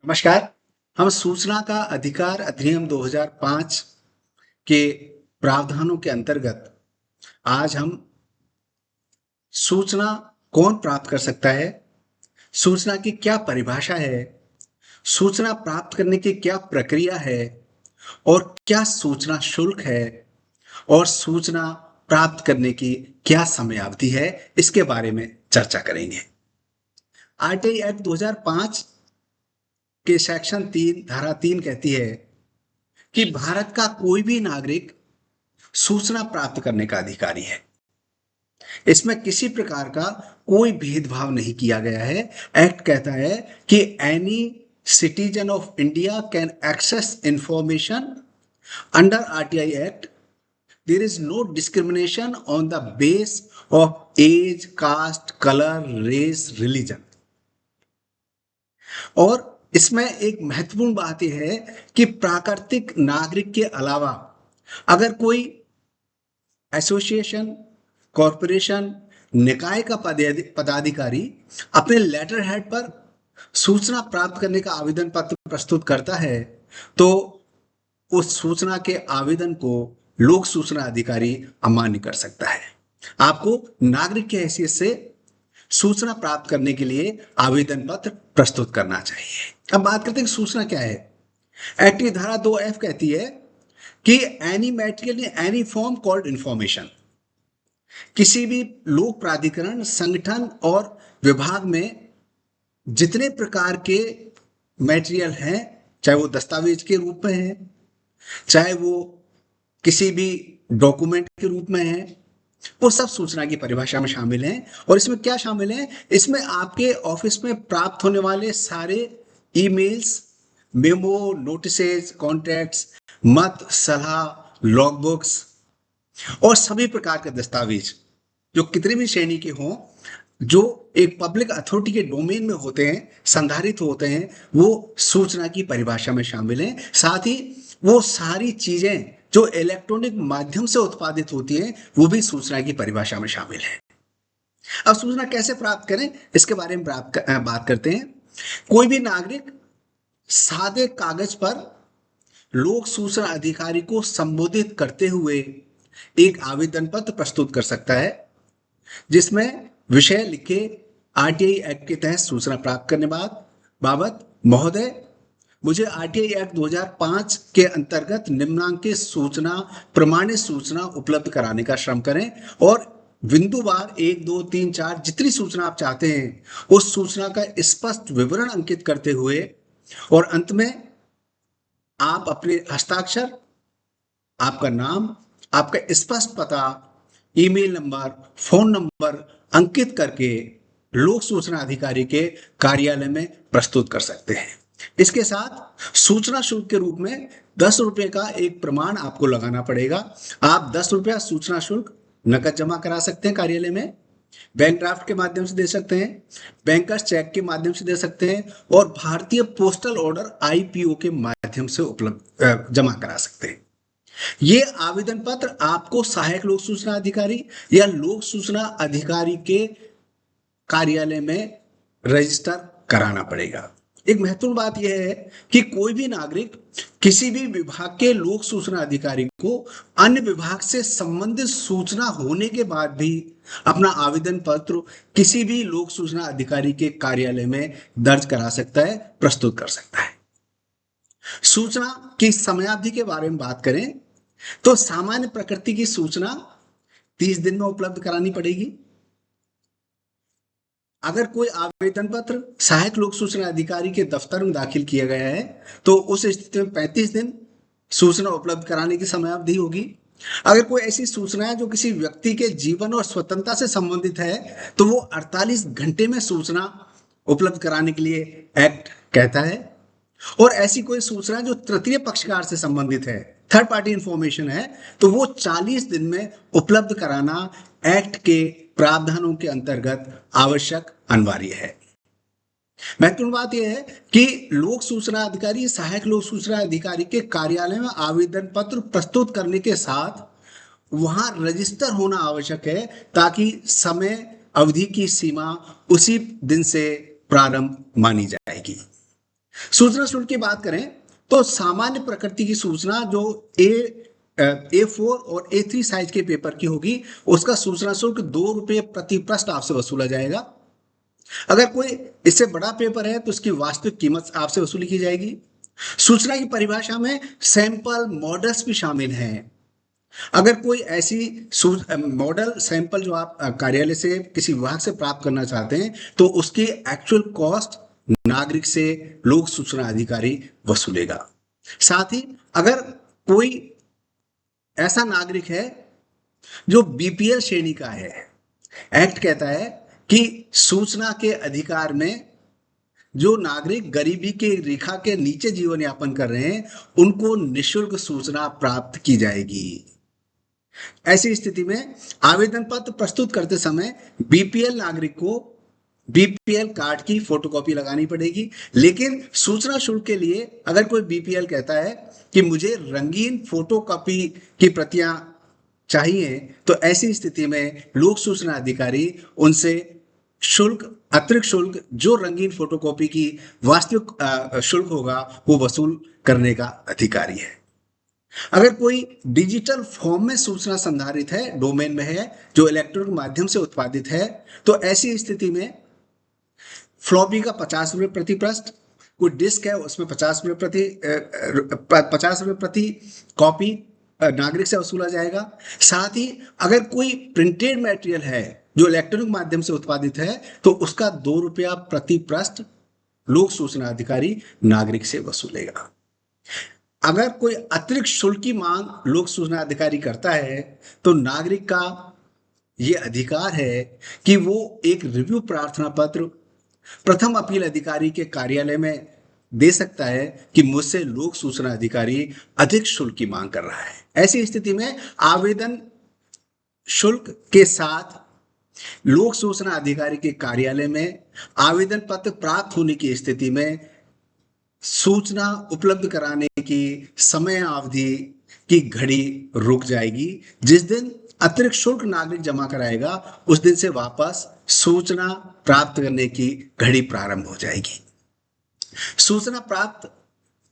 नमस्कार। हम सूचना का अधिकार अधिनियम 2005 के प्रावधानों के अंतर्गत आज हम सूचना कौन प्राप्त कर सकता है, सूचना की क्या परिभाषा है, सूचना प्राप्त करने की क्या प्रक्रिया है और क्या सूचना शुल्क है और सूचना प्राप्त करने की क्या समयावधि है, इसके बारे में चर्चा करेंगे। आरटीआई एक्ट 2005 के सेक्शन 3 धारा 3 कहती है कि भारत का कोई भी नागरिक सूचना प्राप्त करने का अधिकारी है। इसमें किसी प्रकार का कोई भेदभाव नहीं किया गया है। एक्ट कहता है कि any citizen of India can access information under RTI act. There is no discrimination on the base of age, caste, colour, race, religion. और इसमें एक महत्वपूर्ण बात यह है कि प्राकृतिक नागरिक के अलावा अगर कोई एसोसिएशन, कॉरपोरेशन, निकाय का पदाधिकारी अपने लेटर हेड पर सूचना प्राप्त करने का आवेदन पत्र प्रस्तुत करता है तो उस सूचना के आवेदन को लोक सूचना अधिकारी अमान्य कर सकता है। आपको नागरिक की हैसियत से सूचना प्राप्त करने के लिए आवेदन पत्र प्रस्तुत करना चाहिए। अब बात करते हैं कि सूचना क्या है। एक्ट की धारा 2F कहती है कि any material in any form called information, किसी भी लोक प्राधिकरण, संगठन और विभाग में जितने प्रकार के मैटेरियल हैं, चाहे वो दस्तावेज के रूप में है, चाहे वो किसी भी डॉक्यूमेंट के रूप में है, वो सब सूचना की परिभाषा में शामिल हैं। और इसमें क्या शामिल है? इसमें आपके ऑफिस में प्राप्त होने वाले सारे ईमेल्स, मेमो, नोटिसेज, कॉन्ट्रैक्ट्स, मत, सलाह, लॉगबुक्स और सभी प्रकार के दस्तावेज जो कितनी भी श्रेणी के हों, जो एक पब्लिक अथॉरिटी के डोमेन में होते हैं, संधारित होते हैं, वो सूचना की परिभाषा में शामिल हैं। साथ ही वो सारी चीजें जो इलेक्ट्रॉनिक माध्यम से उत्पादित होती हैं, वो भी सूचना की परिभाषा में शामिल है। अब सूचना कैसे प्राप्त करें, इसके बारे में बात करते हैं। कोई भी नागरिक सादे कागज पर लोक सूचना अधिकारी को संबोधित करते हुए एक आवेदन पत्र प्रस्तुत कर सकता है जिसमें विषय लिखे आरटीआई एक्ट के तहत सूचना प्राप्त करने बाबत महोदय, मुझे आरटीआई एक्ट 2005 के अंतर्गत निम्नांकित सूचना, प्रमाणित सूचना उपलब्ध कराने का श्रम करें और बिंदुवार 1, 2, 3, 4 जितनी सूचना आप चाहते हैं उस सूचना का स्पष्ट विवरण अंकित करते हुए और अंत में आप अपने हस्ताक्षर, आपका नाम, आपका स्पष्ट पता, ईमेल नंबर, फोन नंबर अंकित करके लोक सूचना अधिकारी के कार्यालय में प्रस्तुत कर सकते हैं। इसके साथ सूचना शुल्क के रूप में 10 रुपए का एक प्रमाण आपको लगाना पड़ेगा। आप 10 रुपया सूचना शुल्क नकद जमा करा सकते हैं कार्यालय में, बैंक ड्राफ्ट के माध्यम से दे सकते हैं, बैंकर्स चेक के माध्यम से दे सकते हैं और भारतीय पोस्टल ऑर्डर आईपीओ के माध्यम से उपलब्ध जमा करा सकते हैं। ये आवेदन पत्र आपको सहायक लोक सूचना अधिकारी या लोक सूचना अधिकारी के कार्यालय में रजिस्टर कराना पड़ेगा। एक महत्वपूर्ण बात यह है कि कोई भी नागरिक किसी भी विभाग के लोक सूचना अधिकारी को अन्य विभाग से संबंधित सूचना होने के बाद भी अपना आवेदन पत्र किसी भी लोक सूचना अधिकारी के कार्यालय में दर्ज करा सकता है, प्रस्तुत कर सकता है। सूचना की समयावधि के बारे में बात करें तो सामान्य प्रकृति की सूचना 30 दिन में उपलब्ध करानी पड़ेगी। अगर कोई आवेदन पत्र सहायक लोक सूचना अधिकारी के दफ्तर में दाखिल किया गया है तो उस स्थिति में 35 दिन सूचना उपलब्ध कराने की समयावधि होगी। अगर कोई ऐसी सूचना है जो किसी व्यक्ति के जीवन और स्वतंत्रता से संबंधित है तो वो 48 घंटे में सूचना उपलब्ध कराने के लिए एक्ट कहता है। और ऐसी कोई सूचना जो तृतीय पक्षकार से संबंधित है, थर्ड पार्टी इंफॉर्मेशन है, तो वो 40 दिन में उपलब्ध कराना एक्ट के प्रावधानों के अंतर्गत आवश्यक अनिवार्य है। महत्वपूर्ण बात यह है कि लोक सूचना अधिकारी, सहायक लोक सूचना अधिकारी के कार्यालय में आवेदन पत्र प्रस्तुत करने के साथ वहां रजिस्टर होना आवश्यक है ताकि समय अवधि की सीमा उसी दिन से प्रारंभ मानी जाएगी। सूचना शुल्क की बात करें तो सामान्य प्रकृति की सूचना जो A4 और A3 साइज के पेपर की होगी, उसका सूचना शुल्क 2 रुपये प्रति पृष्ठ आपसे वसूला जाएगा। अगर कोई इससे बड़ा पेपर है तो उसकी वास्तविक कीमत आपसे वसूली की जाएगी। सूचना की परिभाषा में सैंपल मॉडल्स भी शामिल हैं। अगर कोई ऐसी मॉडल सैंपल जो आप कार्यालय से किसी विभाग से प्राप्त करना चाहते हैं तो उसकी एक्चुअल कॉस्ट नागरिक से लोक सूचना अधिकारी वसूलेगा। साथ ही अगर कोई ऐसा नागरिक है जो बीपीएल श्रेणी का है, एक्ट कहता है कि सूचना के अधिकार में जो नागरिक गरीबी के रेखा के नीचे जीवन यापन कर रहे हैं उनको निःशुल्क सूचना प्राप्त की जाएगी। ऐसी स्थिति में आवेदन पत्र प्रस्तुत करते समय बीपीएल नागरिक को बीपीएल कार्ड की फोटोकॉपी लगानी पड़ेगी। लेकिन सूचना शुल्क के लिए अगर कोई बीपीएल कहता है कि मुझे रंगीन फोटोकॉपी की प्रतियां चाहिए तो ऐसी स्थिति में लोक सूचना अधिकारी उनसे शुल्क, अतिरिक्त शुल्क जो रंगीन फोटोकॉपी की वास्तविक शुल्क होगा वो वसूल करने का अधिकारी है। अगर कोई डिजिटल फॉर्म में सूचना संधारित है, डोमेन में है, जो इलेक्ट्रॉनिक माध्यम से उत्पादित है, तो ऐसी स्थिति में फ्लॉपी का 50 रुपये प्रति पृष्ठ, कोई डिस्क है उसमें 50 रुपये प्रति कॉपी नागरिक से वसूला जाएगा। साथ ही अगर कोई प्रिंटेड मटेरियल है जो इलेक्ट्रॉनिक माध्यम से उत्पादित है तो उसका 2 रुपया प्रति पृष्ठ लोक सूचना अधिकारी नागरिक से वसूलेगा। अगर कोई अतिरिक्त शुल्क की मांग लोक सूचना अधिकारी करता है तो नागरिक का ये अधिकार है कि वो एक रिव्यू प्रार्थना पत्र प्रथम अपील अधिकारी के कार्यालय में दे सकता है कि मुझसे लोक सूचना अधिकारी अधिक शुल्क की मांग कर रहा है। ऐसी स्थिति में आवेदन शुल्क के साथ लोक सूचना अधिकारी के कार्यालय में आवेदन पत्र प्राप्त होने की स्थिति में सूचना उपलब्ध कराने की समय अवधि की घड़ी रुक जाएगी। जिस दिन अतिरिक्त शुल्क नागरिक जमा कराएगा उस दिन से वापस सूचना प्राप्त करने की घड़ी प्रारंभ हो जाएगी। सूचना प्राप्त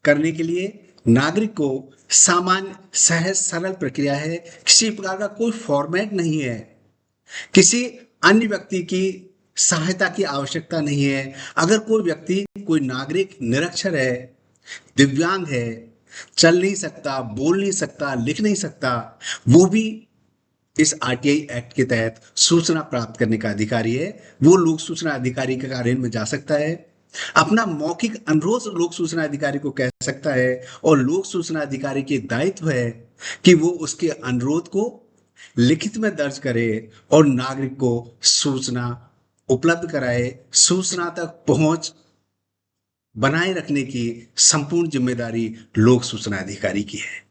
करने के लिए नागरिक को सामान्य सहज सरल प्रक्रिया है, किसी प्रकार का कोई फॉर्मेट नहीं है, किसी अन्य व्यक्ति की सहायता की आवश्यकता नहीं है। अगर कोई व्यक्ति, कोई नागरिक निरक्षर है, दिव्यांग है, चल नहीं सकता, बोल नहीं सकता, लिख नहीं सकता, वो भी इस आरटीआई एक्ट के तहत सूचना प्राप्त करने का अधिकारी है। वो लोक सूचना अधिकारी के कार्यालय में जा सकता है, अपना मौखिक अनुरोध लोक सूचना अधिकारी को कह सकता है और लोक सूचना अधिकारी के दायित्व है कि वो उसके अनुरोध को लिखित में दर्ज करे और नागरिक को सूचना उपलब्ध कराए। सूचना तक पहुंच बनाए रखने की संपूर्ण जिम्मेदारी लोक सूचना अधिकारी की है।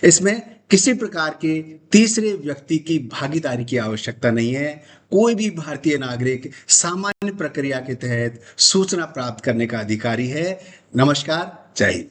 इसमें किसी प्रकार के तीसरे व्यक्ति की भागीदारी की आवश्यकता नहीं है। कोई भी भारतीय नागरिक सामान्य प्रक्रिया के तहत सूचना प्राप्त करने का अधिकारी है। नमस्कार, जय हिंद।